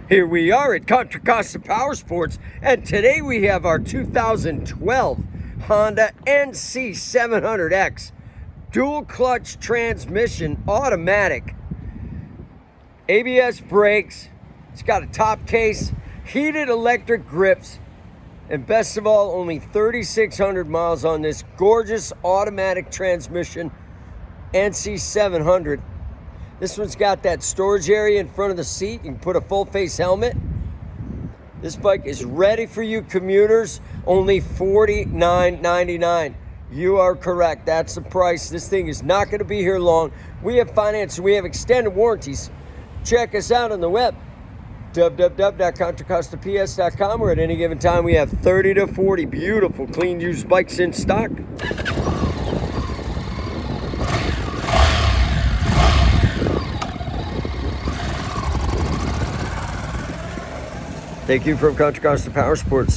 Here we are at Contra Costa Powersports, and today we have our 2012 Honda NC700X dual clutch transmission, automatic, ABS brakes. It's got a top case, heated electric grips, and best of all, only 3,600 miles on this gorgeous automatic transmission NC700. This one's got that storage area in front of the seat. You can put a full face helmet. This bike is ready for you commuters, only $49.99. You are correct, that's the price. This thing is not gonna be here long. We have finance, we have extended warranties. Check us out on the web, www.contracostaps.com, where at any given time we have 30 to 40 beautiful, clean used bikes in stock. Thank you from Contra Costa Powersports.